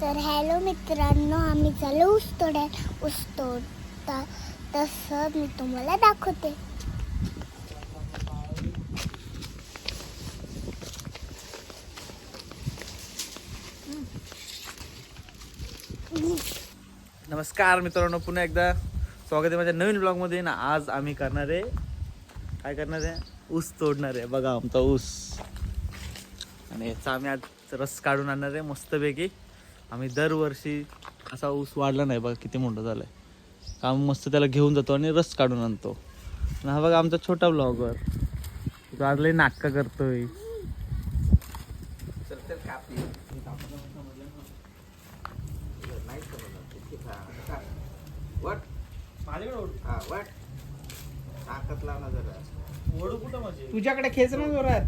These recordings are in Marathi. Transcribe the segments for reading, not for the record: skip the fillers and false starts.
तर हॅलो मित्रांनो, आम्ही चालू ऊस तोडता तसं मी तुम्हाला दाखवते. नमस्कार मित्रांनो, पुन्हा एकदा स्वागत आहे माझ्या नवीन ब्लॉगमध्ये. ना आज आम्ही काय करणार आहे ऊस तोडणार आहे. बघा आमचा ऊस, आणि याचा आम्ही आज रस काढून आणणार आहे मस्तपैकी. आम्ही दरवर्षी असा ऊस वाढला नाही, बघा किती मोठा झालाय. आम्ही मस्त त्याला घेऊन जातो आणि रस काढून आणतो. आणि हा बघा आमचा छोटा ब्लॉगर, तो आज लय नाटका करतोय. तुझ्याकडे खेच ना जोरात.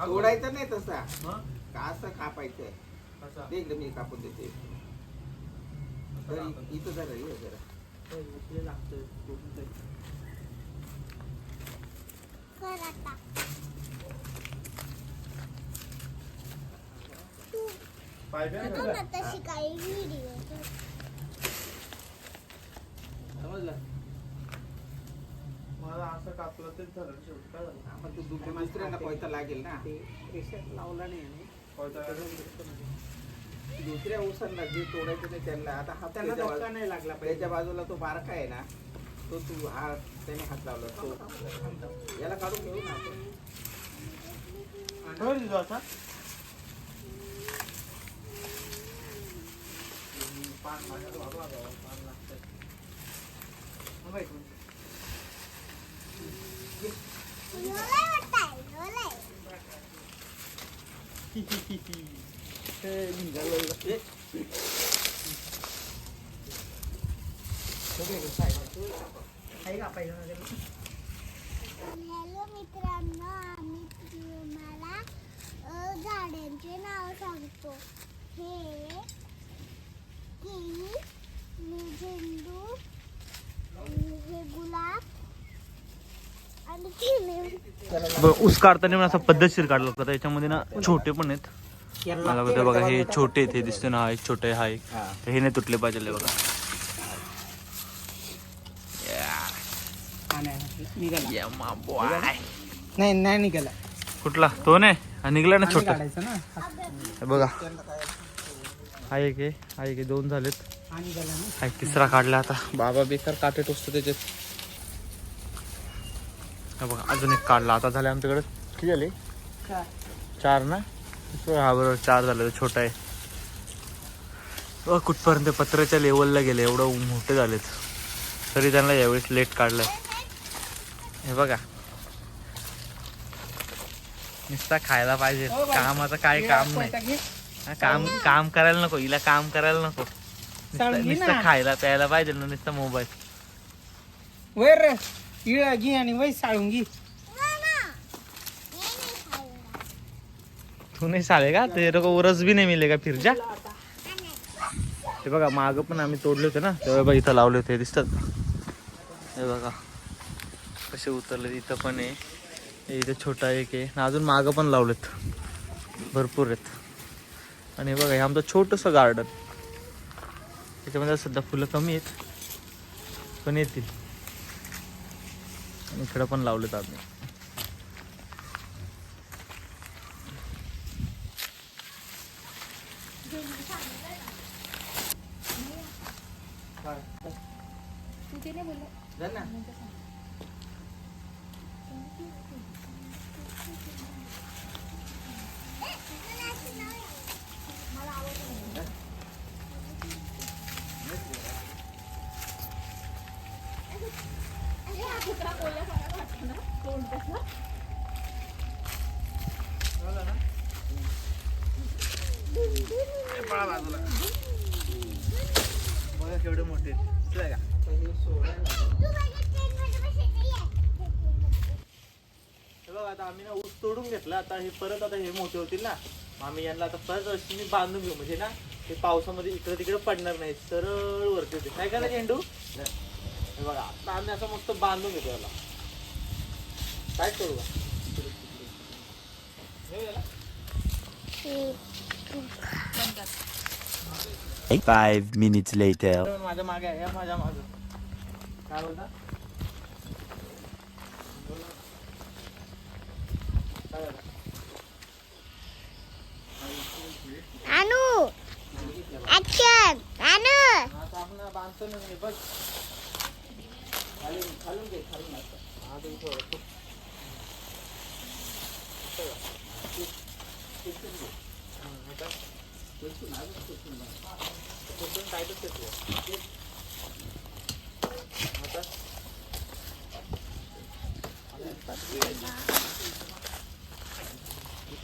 तोडायचं नाही तसा का असं कापायचं. एकदम मी कापून देते. इथं जरा ये जरा तशी काही व्हिडिओ समजलं. मला असं कापलं ते झालं शेवटी. काय झालं मग तू दुसऱ्यांना पैसा लागेल ना. लावला नाही दुसऱ्या ऊसांना जे तोडायचं नाही त्यांना. आता हा त्यांना धक्का नाही लागला पाहिजे. त्याच्या बाजूला तो बारका आहे ना, तो तू हा त्याने हात लावला तो याला काढून घेऊ ना आपण. हॅलो मित्रांनो, आम्ही तुम्हाला झाडांचे नाव सांगतो. हे केळी, झेंडू, हे गुलाब आणि चिमणी. ऊस काढताना पण असा पद्धतशीर काढला होता. त्याच्यामध्ये ना छोटे पण आहेत. मला बघा बघा हे छोटे आहेत, हे दिसते ना, हा एक छोटे हा एक. हे नाही तुटले पाहिजे बघा. नाही नाही निघाला. कुठला तो नाही हा निघला ना छोटा. काढायचं ना. हे बघा हा एक आहे, हा एक आहे, दोन झालेत. हा निघाला ना. हा एक तिसरा काढला. आता बाबा बेकार काटे टोचतो त्याच्यात. हा बघा अजून एक काढला. आता झाले आमच्याकडे किती झाले? 4 ना. हा बरोबर 4 झाले. छोटा आहे. कुठपर्यंत पत्र्याच्या लेवलला गेले, एवढं मोठे झालेत तरी त्यांना यावेळेस लेट काढलंय. हे बघा नुसता खायला पाहिजे, कामाचं काय काम नाही. काम करायला नको, हिला काम करायला नको. नुसतं खायला प्यायला पाहिजे ना, नुसतं मोबाईल. वर इळा घे आणि वय साळून घे. तू नाही साळे का ते लोक उरस बी नाही मिले का फिर जा. हे बघा मागं पण आम्ही तोडले होते ना, तेव्हा बघा इथं लावले होते, दिसतात. हे बघा कसे उतरले. इथं पण आहे, इथं छोटा एक आहे, अजून मागं पण लावलेत, भरपूर आहेत. आणि हे बघा हे आमचं छोटंसं गार्डन. त्याच्यामध्ये सध्या फुलं कमी आहेत, पण येतील. आणि इकडं पण लावलेत आम्ही. बघा केवढे मोठे दिसले का. बघा आता आम्ही ना ऊस तोडून घेतला. आता हे परत आता हे मोठे होतील ना, आम्ही यांना आता परत रस्त्याने बांधून घेऊ. म्हणजे ना ते पावसामध्ये इकडे तिकडे पडणार नाही, सरळ वरती होते. काय करायचं झेंडू? हे बघा आता आम्ही असं मस्त बांधून घेतो याला. काय करू का? हे याला? 5 minutes later. माझ्या मागे आहे, माझ्या मागे. काय बोलता? अनु ऍक्शन अनु आता आपण बांधतो ना हे बघ. खालून घे, खालून असं. हा ते थोडं खूप. आता कुठून टाईटच येतो. आता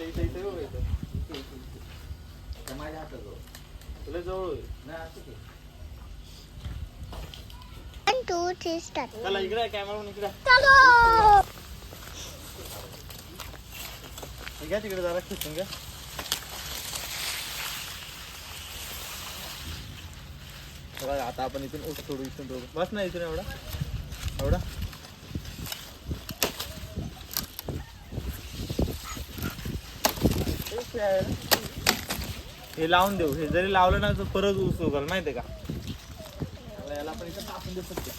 इथे बघ इथं. माझ्या हातात तुला जवळ होईल. नाही असं की 1 2 3 स्टार्ट चला इकडे कॅमेरा इकडे चलो घ्या तिकडे जरा खिचून घ्या. बघा आता आपण इथून ऊस तोडू, इथून तोडू. बस ना इथून एवढा एवढा. हे लावून देऊ. हे जरी लावलं ना तर परत ऊस उगल माहितीये का. याला आपण इथं टाकून देऊ शकतो.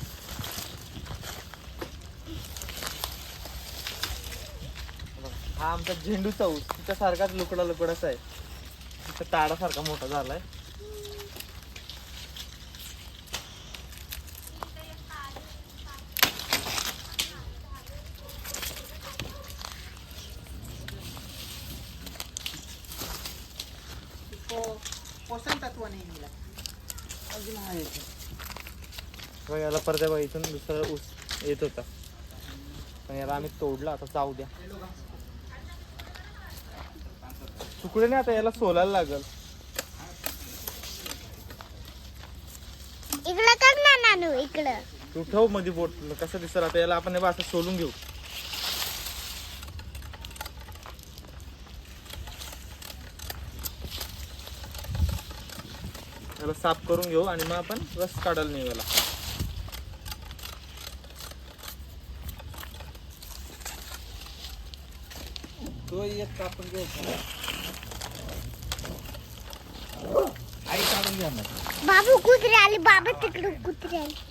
हा आमचा झेंडूचा ऊस तिच्या सारखाच लुकडा लुकडाचा आहे. तिचा ताडासारखा मोठा झालाय. पोषण तत्व नाही मिळालं. अजून आहे बघ याला पडद्या बघा इथून दुसरा ऊस येत होता पण याला आम्ही तोडला. आता जाऊ द्या. तुकडे नाही आता याला सोलायला लागल. इकडं कर ना नानू इकडं तू ठेव मध्ये बोट कसं दिसत. आता याला आपण हे बघ असं सोलून घेऊ. याला साफ करून घेऊ आणि मग आपण रस काढायला नेऊ याला. तो एक कापून घ्यायचा. आई काढून घ्या ना. बाबू कुत्रे आले बाबा तिकडे कुत्रे आले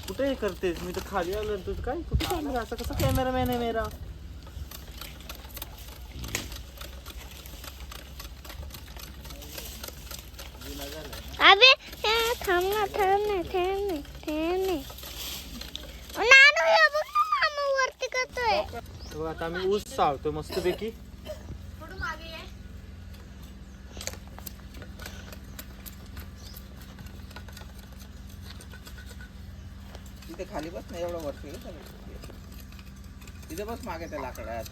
कुठे हे करतेस. मी तर खाली आलो. तुझं काय कुठे कॅमेरा असा कसा कॅमेरामॅन आहे मेरा. अबे थांब ना नानू हे बघ ना मामा वरती करतोय. बघ आता आम्ही ऊस चावतो मस्तपैकी. तिथे खाली बस ना एवढं वरती तिथे बस मागे त्या लाकडात.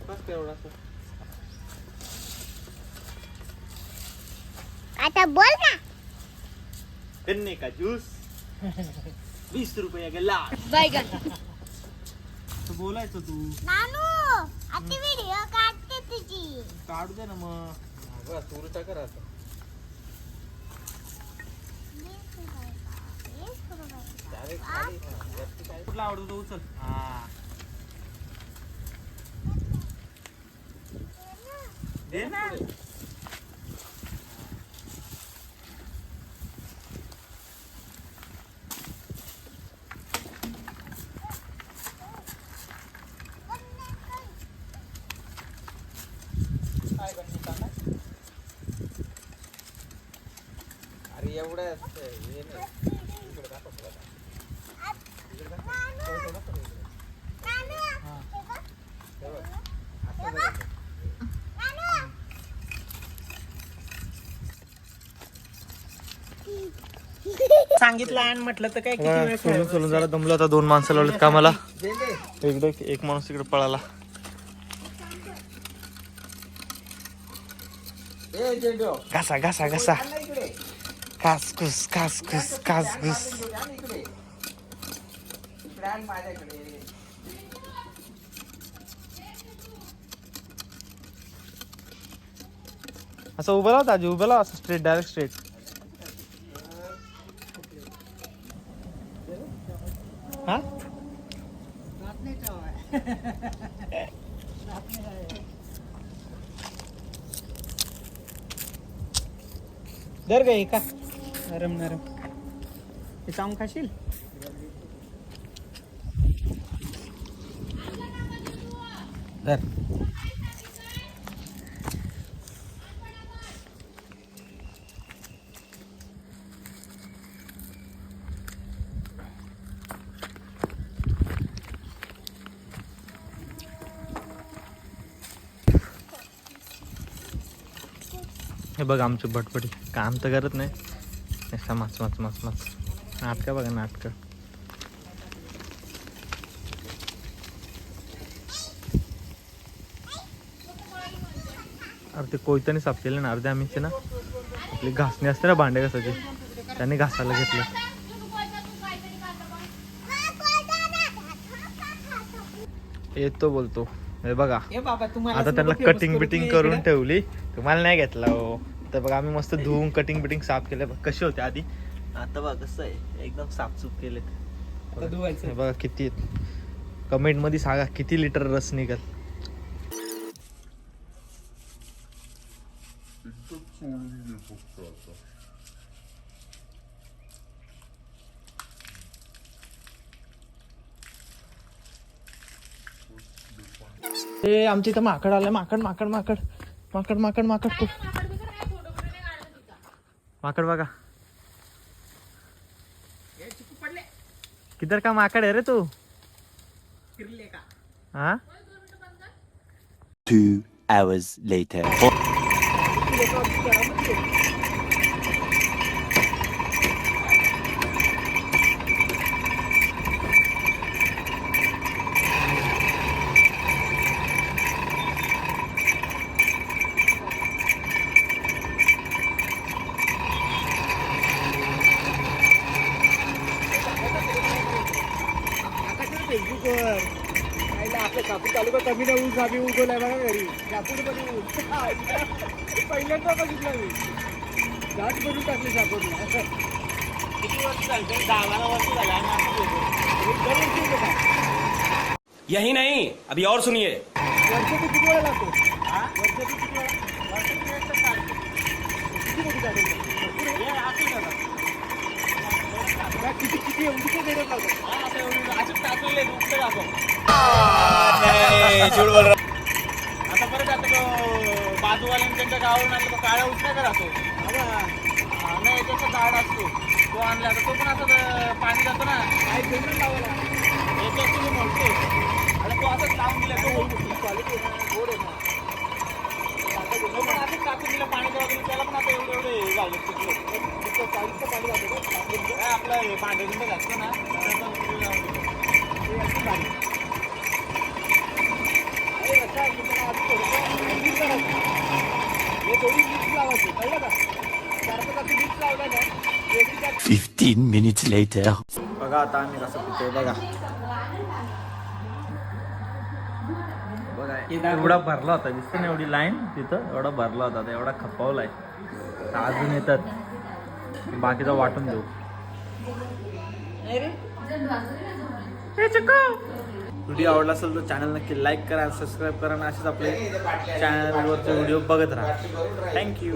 बस एवढा असं. आता बोल ना गन्ने का जूस 20 रुपये ग्लास. तू बोलायचं तू. नानू आता व्हिडिओ काढते तुझी. काढू दे ना मग. बस उलटा करा आता. कुठला आवडतो तो उचल. हा दे ना. अरे एवढं हे नाही. इकडे दाखव थोडं. इकडे दाखव. थोडं दाखव इकडे. हे बघ. असं बघ. सांगितलं आणि म्हटलं तर काय किती वेळ सोलून सोलून जरा दमलो. आता 2 माणसं लावलेत कामाला. दे. इकडे एक माणूस इकडे पळाला. ए झेंडू. घासा घासा घासा. आण ना इकडे. कास कुस कास कुस कास कुस. आण इकडे. इकडे आण माझ्याकडे. असं उभं लाव ताजी, उभं लाव असं स्ट्रेट, डायरेक्ट स्ट्रेट. हा धर ग एका नरम नरम. हे चावून खाशील. धर. हे बघ आमची भटपटी काम तर करत नाही, नुसता माच माच माच माच. नाटकं बघा नाटकं. अरे ते कोयत्याने साफ केले ना अर्ध्या आम्हीचे ना, आपली घासणी असते ना भांडे घासायची, त्यांनी घासायला घेतलं. येतो बोलतो. हे बघा ए बाबा तुम्हाला आता त्यांना कटिंग बिटिंग करून ठेवली, तुम्हाला नाही घेतला हो. तर बघा आम्ही मस्त धुवून कटिंग बिटिंग साफ केले. बघ कसे होते आधी, आता बघा कसं आहे एकदम साफसूफ केले. आता धुवायचं. हे बघा किती, कमेंट मध्ये सांगा किती लिटर रस निघल. ते आमच्या इथं माकड आलंय. माकड माकड माकड माकड माकड माकड खूप माकड बघा. किधर का माकड आहे रे तू? फिरले का? हा 2 hours later. फेसबुकवर आपल्या कापूर तालुका कमी ना ऊस आम्ही उगवलाय बघा घरी. शापूर मध्ये ऊस पहिल्यांदा बघितलं मी. जात भरून टाकले शापूरला. किती वर्ष झालं? 10-12 वर्ष झालं आम्ही. यही नहीं, अभी और सुनिए. वर्षातून किती वेळा लागतो? वर्षातून किती वेळा? वर्षातून एक तर चालतो. किती मोठी झाली? भरपूर आहे. हे असेल दादा. किती किती एवढी देण्यात लागतो? आता एवढी अजून टाकलेले नुकतं आपण. आता परत आता तो बाजूवाल्यांनी त्यांच्या गावावरून आणलं तो काळा ऊस नाही का राहतो? नाही त्याचा झाड असतो तो आणला तर तो पण असं पाणी जातो ना. काय जमीन लावायला याच्यात तुम्ही म्हणतो आणि तो असंच लावून दिला. तो क्वालिटी गोड आहे ना. तो पण असंच टाकून दिलं पाणी करावं. त्याला पण आता एवढे एवढे झाले तिथं 40चं पाणी जातो. काय आपलं भांडे बिंडे घातलं ना हे थोडी मिक्स लावायची कळलं का? 4-5 मिक्स लावला ना 15 minutes later. बघा आता आम्ही कसं पितोय बघा. बघा एवढा भरला होता, दिसतं ना एवढी लाईन तिथं, एवढा भरला होता. आता एवढा खपावलाय. अजून येतात, बाकीचा वाटून देऊ. व्हिडिओ आवडला असेल तर चॅनल नक्की लाईक करा, सबस्क्राईब करा आणि असेच आपले चॅनलवरचे व्हिडिओ बघत राहा. थँक्यू.